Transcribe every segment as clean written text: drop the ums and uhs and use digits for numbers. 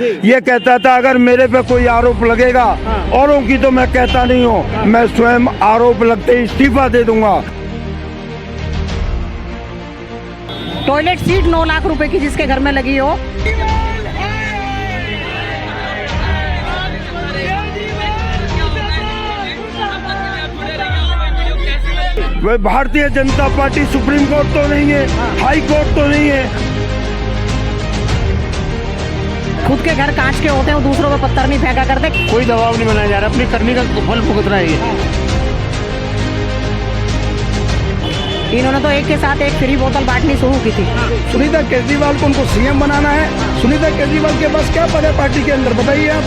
ये कहता था अगर मेरे पे कोई आरोप लगेगा, औरों की तो मैं कहता नहीं हूँ, मैं स्वयं आरोप लगते ही इस्तीफा दे दूंगा। टॉयलेट सीट 9 लाख रुपए की जिसके घर में लगी हो। वह Bharatiya Janata party supreme court तो नहीं है, हाई कोर्ट तो नहीं है। खुद के घर कांच के होते हैं, दूसरों पे पत्थर नहीं फेंका करते। कोई दबाव नहीं बनाया जा रहा, अपनी करनी का फल भुगत रहा है ये। इन्होंने तो एक के साथ एक फ्री बोतल बांटनी शुरू की थी। सुनीता केजरीवाल को उनको सीएम बनाना है। सुनीता केजरीवाल के पास क्या पद है पार्टी के अंदर, बताइए आप।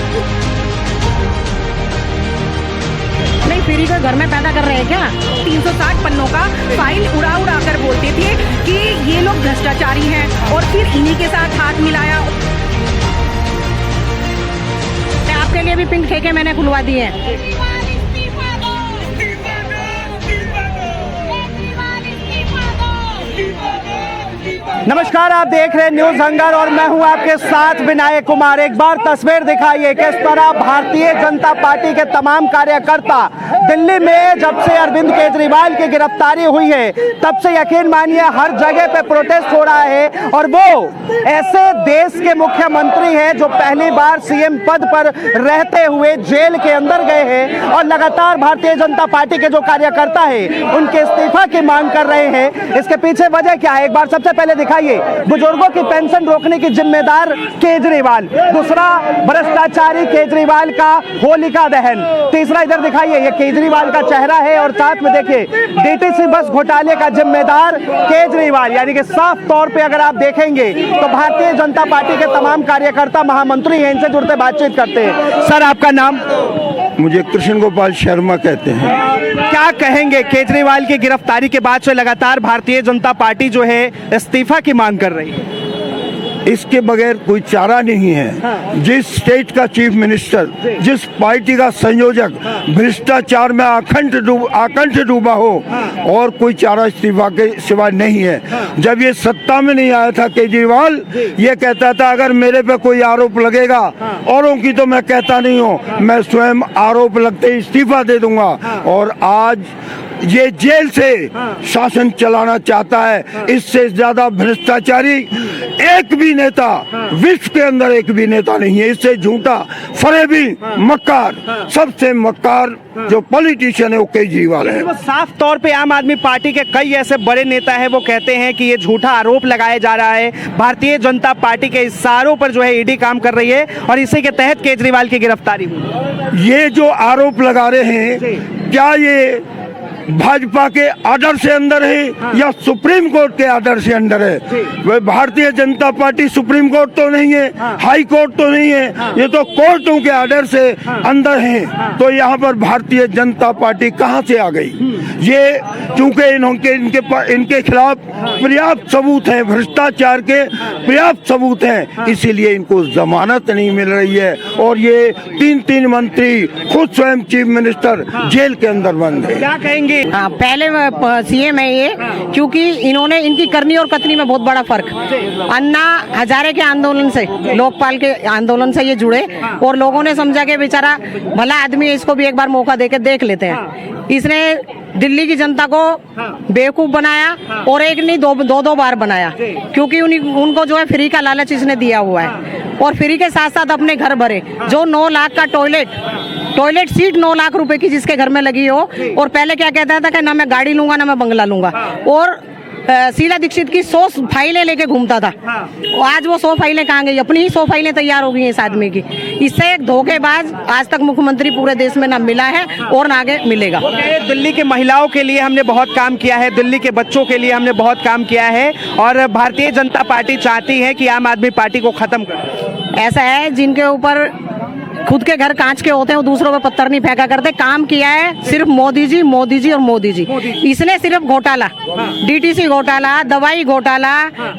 नहीं, फ्री को घर में पैदा कर रहे हैं क्या? 360 पन्नों का फाइल उड़ा उड़ा कर बोलते थे कि ये लोग भ्रष्टाचारी हैं और फिर इन्हीं के साथ हाथ मिलाया। आपके लिए भी पिंक ठेके मैंने खुलवा दिए हैं। नमस्कार, आप देख रहे हैं न्यूज हंगर और मैं हूं आपके साथ विनायक कुमार। एक बार तस्वीर दिखाइए किस तरह भारतीय जनता पार्टी के तमाम कार्यकर्ता दिल्ली में जब से अरविंद केजरीवाल की गिरफ्तारी हुई है तब से यकीन मानिए हर जगह पे प्रोटेस्ट हो रहा है। और वो ऐसे देश के मुख्यमंत्री हैं जो पहली बार सीएम पद पर रहते हुए जेल के अंदर गए हैं और लगातार भारतीय जनता पार्टी के जो कार्यकर्ता है उनके इस्तीफा की मांग कर रहे हैं। इसके पीछे वजह क्या है, एक बार सबसे पहले दिखाइए। बुजुर्गों की पेंशन रोकने की जिम्मेदार केजरीवाल, दूसरा भ्रष्टाचारी केजरीवाल का होलिका दहन, तीसरा इधर दिखाइए ये केजरीवाल का चेहरा है और साथ में देखिए डीटीसी बस घोटाले का जिम्मेदार केजरीवाल। यानी कि साफ तौर पे अगर आप देखेंगे तो भारतीय जनता पार्टी के तमाम कार्यकर्ता महामंत्री हैं, इनसे जुड़ते बातचीत करते हैं। सर, आपका नाम? मुझे कृष्ण गोपाल शर्मा कहते हैं। क्या कहेंगे, केजरीवाल की गिरफ्तारी के बाद से लगातार भारतीय जनता पार्टी जो है इस्तीफा की मांग कर रही है? इसके बगैर कोई चारा नहीं है। जिस स्टेट का चीफ मिनिस्टर, जिस पार्टी का संयोजक भ्रष्टाचार में आकंठ डूबा हो, और कोई चारा इस्तीफा के सिवाय नहीं है। जब ये सत्ता में नहीं आया था केजरीवाल, ये कहता था अगर मेरे पे कोई आरोप लगेगा, औरों की तो मैं कहता नहीं हूँ, मैं स्वयं आरोप लगते ही इस्तीफा दे दूंगा। और आज ये जेल से शासन चलाना चाहता है। इससे ज्यादा भ्रष्टाचारी एक भी नेता विश्व के अंदर एक भी नेता नहीं है। इससे झूठा, फरेबी, मक्कार, सबसे मक्कार जो पॉलिटिशियन है वो केजरीवाल है। वो साफ तौर पे आम आदमी पार्टी के कई ऐसे बड़े नेता हैं, वो कहते हैं कि ये झूठा आरोप लगाया जा रहा है। भारतीय जनता पार्टी के इशारों पर जो है ईडी काम कर रही है और इसी के तहत केजरीवाल की गिरफ्तारी हुई। ये जो आरोप लगा रहे हैं, क्या ये भाजपा के आर्डर से अंदर है या सुप्रीम कोर्ट के आर्डर से अंदर है? वह Bharatiya Janata party supreme court तो नहीं है, हाई कोर्ट तो नहीं है, ये तो कोर्टों के आर्डर से अंदर है। तो यहाँ पर भारतीय जनता पार्टी कहाँ से आ गई? ये क्योंकि इनके खिलाफ पर्याप्त सबूत हैं, भ्रष्टाचार के पर्याप्त सबूत हैं, इसीलिए इनको जमानत नहीं मिल रही है। और ये 3 मंत्री, खुद स्वयं चीफ मिनिस्टर जेल के अंदर बंद है। क्या कहेंगे? हाँ, पहले सीएम है ये, क्योंकि इन्होंने इनकी करनी और कतनी में बहुत बड़ा फर्क। अन्ना हजारे के आंदोलन से, लोकपाल के आंदोलन से ये जुड़े और लोगों ने समझा कि बेचारा भला आदमी है, इसको भी एक बार मौका देके देख लेते हैं। इसने दिल्ली की जनता को बेवकूफ बनाया और एक नहीं दो बार बनाया, क्योंकि उनको जो है फ्री का लालच इसने दिया हुआ है। और फ्री के साथ साथ अपने घर भरे, जो 9 लाख का टॉयलेट सीट 9 लाख रुपए की जिसके घर में लगी हो। और पहले क्या कहता था कि ना मैं गाड़ी लूंगा ना मैं बंगला लूंगा, और शीला दीक्षित की 100 फाइलें लेके घूमता था। आज वो 100 फाइलें कहाँ गई? अपनी ही 100 फाइलें तैयार हो गई हैं इस आदमी की। इससे एक धोखेबाज आज तक मुख्यमंत्री पूरे देश में ना मिला है और ना आगे मिलेगा। दिल्ली की महिलाओं के लिए हमने बहुत काम किया है, दिल्ली के बच्चों के लिए हमने बहुत काम किया है और भारतीय जनता पार्टी चाहती है कि आम आदमी पार्टी को खत्म कर। ऐसा है, जिनके ऊपर खुद के घर कांच के होते हैं, वो दूसरों पे पत्थर नहीं फेंका करते। काम किया है सिर्फ मोदी जी, मोदी जी और मोदी जी। इसने सिर्फ घोटाला, डीटीसी घोटाला, दवाई घोटाला,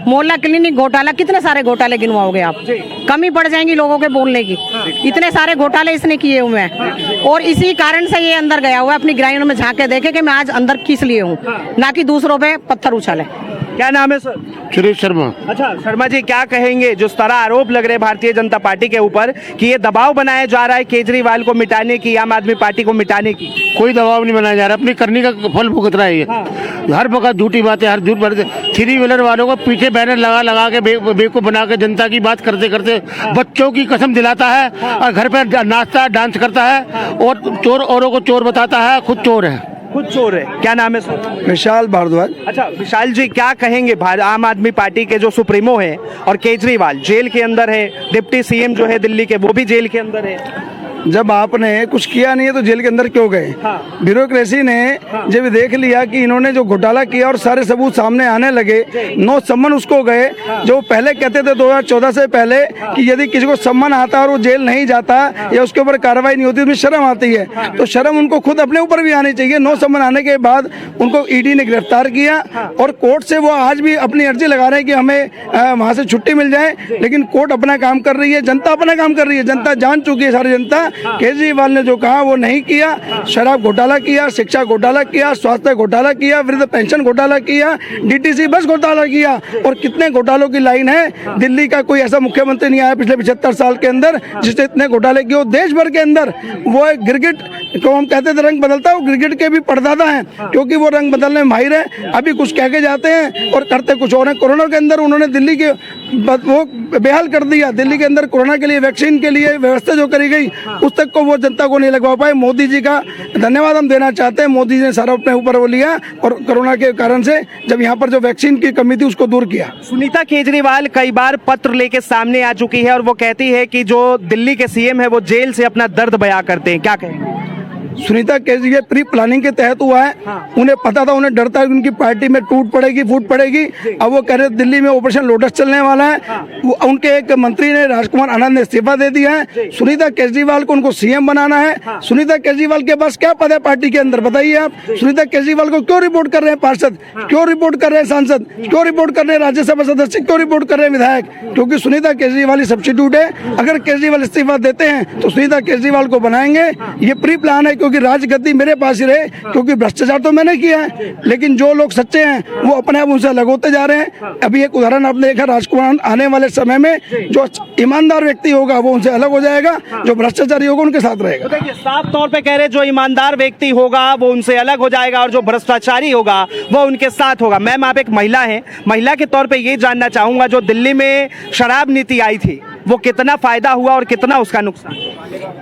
मोहल्ला क्लिनिक घोटाला, कितने सारे घोटाले गिनवाओगे आप? कमी पड़ जाएंगी लोगों के बोलने की। इतने सारे घोटाले इसने किए हुए हैं और इसी कारण से ये अंदर गया हुआ है। अपनी ग्राइंड में झांक के देखे कि मैं आज अंदर किस लिए हूँ, ना कि दूसरों पे पत्थर उछाले। क्या नाम है सर? सुरेश शर्मा। अच्छा शर्मा जी, क्या कहेंगे जो सारा आरोप लग रहे हैं भारतीय जनता पार्टी के ऊपर कि ये दबाव बनाया जा रहा है केजरीवाल को मिटाने की, आम आदमी पार्टी को मिटाने की? कोई दबाव नहीं बनाया जा रहा, अपनी करनी का फल भुगत रहा है ये। हर वक्त झूठी बातें, हर झूठ बातें। थ्री व्हीलर वालों को पीछे बैनर लगा लगा के बेवकूफ बना के जनता की बात करते करते बच्चों की कसम दिलाता है और घर पे नाचता डांस करता है और चोर औरों को चोर बताता है, खुद चोर है। खुद चोर है। क्या नाम है सर? विशाल भारद्वाज। अच्छा विशाल जी, क्या कहेंगे आम आदमी पार्टी के जो सुप्रीमो है और केजरीवाल जेल के अंदर है, डिप्टी सीएम जो है दिल्ली के वो भी जेल के अंदर है। जब आपने कुछ किया नहीं है तो जेल के अंदर क्यों गए? ब्यूरोक्रेसी ने जब देख लिया कि इन्होंने जो घोटाला किया और सारे सबूत सामने आने लगे, नो सम्मन उसको गए। जो पहले कहते थे 2014 से पहले कि यदि किसी को सम्मन आता और वो जेल नहीं जाता या उसके ऊपर कार्रवाई नहीं होती, उसमें शर्म आती है, तो शर्म उनको खुद अपने ऊपर भी आनी चाहिए। नो सम्मन आने के बाद उनको ईडी ने गिरफ्तार किया और कोर्ट से वो आज भी अपनी अर्जी लगा रहे हैं कि हमें वहाँ से छुट्टी मिल जाए, लेकिन कोर्ट अपना काम कर रही है, जनता अपना काम कर रही है। जनता जान चुकी है, सारी जनता। केजरीवाल ने जो कहा वो नहीं किया। शराब घोटाला किया, शिक्षा घोटाला किया, स्वास्थ्य घोटाला किया, वृद्ध पेंशन घोटाला किया, डीटीसी बस घोटाला किया और कितने घोटालों की लाइन है। दिल्ली का कोई ऐसा मुख्यमंत्री नहीं आया पिछले 75 साल के अंदर जिसने इतने घोटाले किए। देश भर के अंदर वो एक गिरगिट को हम कहते थे रंग बदलता है, वो गिरगिट के भी परदादा हैं क्योंकि वो रंग बदलने में माहिर है। अभी कुछ कह के जाते हैं और करते कुछ और है। कोरोना के अंदर उन्होंने दिल्ली के वो बेहाल कर दिया। दिल्ली के अंदर कोरोना के लिए वैक्सीन के लिए व्यवस्था जो करी गई उस तक को वो जनता को नहीं लगवा पाए। मोदी जी का धन्यवाद हम देना चाहते हैं। मोदी जी ने सारा अपने ऊपर वो लिया और कोरोना के कारण से जब यहाँ पर जो वैक्सीन की कमी थी उसको दूर किया। सुनीता केजरीवाल कई बार पत्र लेके सामने आ चुकी है और वो कहती है कि जो दिल्ली के सीएम है वो जेल से अपना दर्द बयां करते हैं। क्या कहेंगे? सुनीता केजरीवाल प्री प्लानिंग के तहत हुआ है। उन्हें पता था, उन्हें डर था कि उनकी पार्टी में टूट पड़ेगी, फूट पड़ेगी। अब वो कह रहे दिल्ली में ऑपरेशन लोटस चलने वाला है। उनके एक मंत्री ने, राजकुमार आनंद ने इस्तीफा दे दिया है। सुनीता केजरीवाल को उनको सीएम बनाना है। सुनीता केजरीवाल के पास क्या पद है पार्टी के अंदर, बताइए आप। सुनीता केजरीवाल को क्यों रिपोर्ट कर रहे हैं पार्षद, क्यों रिपोर्ट कर रहे हैं सांसद, क्यों रिपोर्ट कर रहे हैं राज्यसभा सदस्य, क्यों रिपोर्ट कर रहे हैं विधायक? क्योंकि सुनीता केजरीवाल ही सब्स्टिट्यूट है। अगर केजरीवाल इस्तीफा देते हैं तो सुनीता केजरीवाल को बनाएंगे। ये प्री प्लान है क्योंकि राजगद्दी मेरे पास ही रहे, क्योंकि भ्रष्टाचार तो मैंने किया है, लेकिन जो लोग सच्चे हैं वो अपने आप उनसे अलग होते जा रहे हैं। अभी एक उदाहरण आपने देखा, राजकुमार आने वाले समय में जो ईमानदार व्यक्ति होगा वो उनसे अलग हो जाएगा, जो भ्रष्टाचारी होगा उनके साथ रहेगा। तो देखिए साफ तौर पे कह रहे जो ईमानदार व्यक्ति होगा वो उनसे अलग हो जाएगा और जो भ्रष्टाचारी होगा वो उनके साथ होगा। मैम आप एक महिला हैं, महिला के तौर पे ये जानना चाहूंगा जो दिल्ली में शराब नीति आई थी वो कितना फायदा हुआ और कितना उसका नुकसान?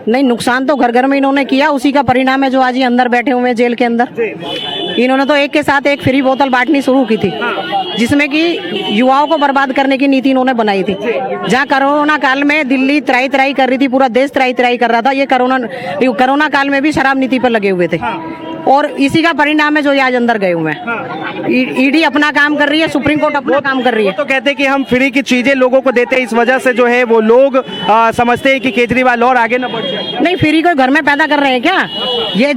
नहीं, नुकसान तो घर घर में इन्होंने किया, उसी का परिणाम है जो आज ये अंदर बैठे हुए हैं जेल के अंदर। इन्होंने तो एक के साथ एक फ्री बोतल बांटनी शुरू की थी जिसमें कि युवाओं को बर्बाद करने की नीति इन्होंने बनाई थी। जहां कोरोना काल में दिल्ली त्राई त्राई कर रही थी, पूरा देश त्राई त्राई कर रहा था, ये कोरोना काल में भी शराब नीति पर लगे हुए थे और इसी का परिणाम है जो ये आज अंदर गए हुए हैं। ईडी अपना काम कर रही है, सुप्रीम कोर्ट अपना काम कर रही है। तो कहते हैं कि हम फ्री की चीजें लोगों को देते हैं, इस वजह से जो है वो लोग समझते हैं कि केजरीवाल और आगे न बढ़ जाए। नहीं, फ्री को घर में पैदा कर रहे हैं क्या? ये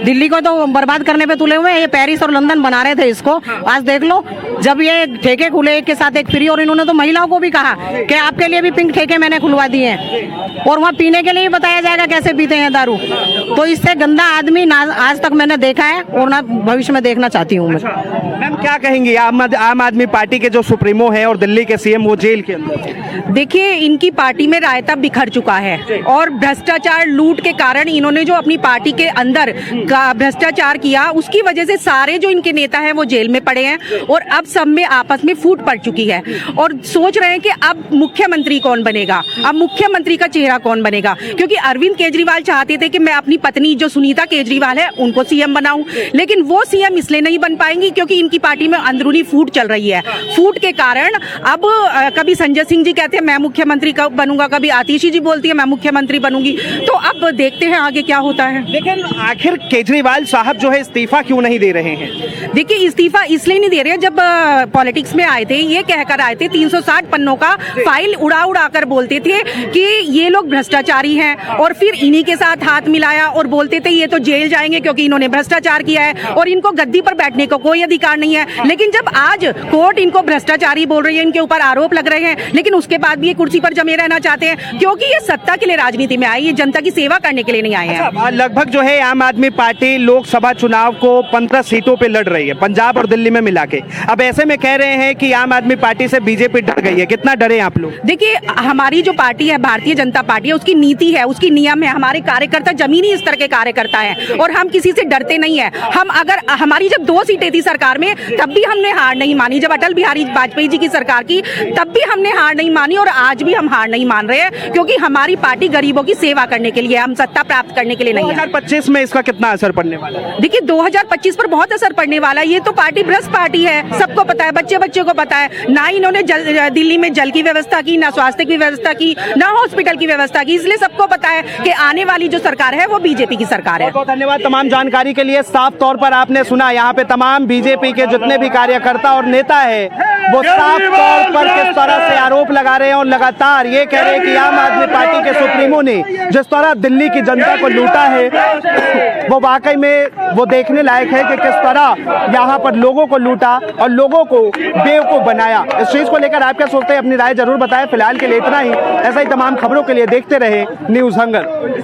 दिल्ली को तो बर्बाद करने पे तुले हुए हैं। ये पेरिस और लंदन बना रहे थे इसको। आज देख लो, जब ये ठेके खुले एक के साथ एक फ्री, और इन्होंने तो महिलाओं को भी कहा कि आपके लिए भी पिंक ठेके मैंने खुलवा दिए हैं और वहाँ पीने के लिए भी बताया जाएगा कैसे पीते हैं दारू। तो इससे गंदा आदमी ना आज तक मैंने देखा है और ना भविष्य में देखना चाहती हूँ मैं। मैम क्या कहेंगी, आम आदमी पार्टी के जो सुप्रीमो हैं और दिल्ली के सीएम वो जेल के अंदर? देखिए, इनकी पार्टी में रायता बिखर चुका है और भ्रष्टाचार लूट के कारण इन्होंने जो अपनी पार्टी के अंदर का भ्रष्टाचार किया उसकी वजह से सारे जो इनके नेता हैं वो जेल में पड़े हैं और अब सब में आपस में फूट पड़ चुकी है और सोच रहे हैं कि अब मुख्यमंत्री कौन बनेगा, अब मुख्यमंत्री का चेहरा कौन बनेगा। क्योंकि अरविंद केजरीवाल चाहते थे कि मैं अपनी पत्नी जो सुनीता केजरीवाल है उनको सीएम बनाऊं, लेकिन वो सीएम इसलिए नहीं बन पाएंगी क्योंकि इनकी पार्टी पार्टी में अंदरूनी फूट चल रही है। फूट के कारण अब कभी संजय सिंह जी कहते हैं मैं मुख्यमंत्री कब बनूंगा, कभी आतिशी जी बोलती है मैं मुख्यमंत्री बनूंगी। तो अब देखते हैं आगे क्या होता है। लेकिन आखिर केजरीवाल साहब जो है इस्तीफा क्यों नहीं दे रहे हैं? देखिए इस्तीफा इसलिए नहीं दे रहे, जब पॉलिटिक्स में आए थे ये कहकर आए थे 360 पन्नों का फाइल उड़ा उड़ा कर बोलते थे कि ये लोग भ्रष्टाचारी हैं, और फिर इन्हीं के साथ हाथ मिलाया और बोलते थे ये तो जेल जाएंगे क्योंकि इन्होंने भ्रष्टाचार किया है और इनको गद्दी पर बैठने का कोई अधिकार नहीं है। लेकिन जब आज कोर्ट इनको भ्रष्टाचारी बोल रही है, इनके ऊपर आरोप लग रहे हैं, लेकिन उसके बाद भी ये कुर्सी पर जमे रहना चाहते हैं, क्योंकि ये सत्ता के लिए राजनीति में आई, ये जनता की सेवा करने के लिए नहीं आए हैं। लगभग जो है आम आदमी पार्टी लोकसभा चुनाव को 15 सीटों पे लड़ रही है, पंजाब और दिल्ली में मिला के। अब ऐसे में कह रहे हैं कि आम आदमी पार्टी से बीजेपी डर गई है, कितना डरे आप लोग? देखिए हमारी जो पार्टी है भारतीय जनता पार्टी है, उसकी नीति है, उसकी नियम है, हमारे कार्यकर्ता जमीनी स्तर के कार्यकर्ता हैं और हम किसी से डरते नहीं है। हम अगर हमारी जब 2 सीटें थी सरकार में तब भी हमने हार नहीं मानी, जब अटल बिहारी वाजपेयी जी की सरकार की तब भी हमने हार नहीं मानी और आज भी हम हार नहीं मान रहे हैं, क्योंकि हमारी पार्टी गरीबों की सेवा करने के लिए, हम सत्ता प्राप्त करने के लिए नहीं है। 2025 में इसका कितना असर पड़ने वाला है? देखिए 2025 पर बहुत असर पड़ने वाला है। ये तो पार्टी भ्रष्ट पार्टी है, सबको पता है, बच्चे बच्चे को पता है। ना इन्होंने दिल्ली में जल की व्यवस्था की, ना स्वास्थ्य की व्यवस्था की, ना हॉस्पिटल की व्यवस्था की, इसलिए सबको पता है कि आने वाली जो सरकार है वो बीजेपी की सरकार है। बहुत धन्यवाद तमाम जानकारी के लिए। साफ तौर पर आपने सुना यहाँ पे तमाम बीजेपी के जितने भी कार्यकर्ता और नेता है वो साफ तौर पर किस तरह से आरोप लगा रहे हैं और लगातार ये कह रहे हैं कि आम आदमी पार्टी के सुप्रीमो ने जिस तरह दिल्ली की जनता को लूटा है वो वाकई में वो देखने लायक है कि किस तरह यहाँ पर लोगों को लूटा और लोगों को बेवकूफ बनाया। इस चीज को लेकर आप क्या सोचते हैं, अपनी राय जरूर बताएं। फिलहाल के लिए इतना ही। ऐसा ही तमाम खबरों के लिए देखते रहे न्यूज़ हंगर।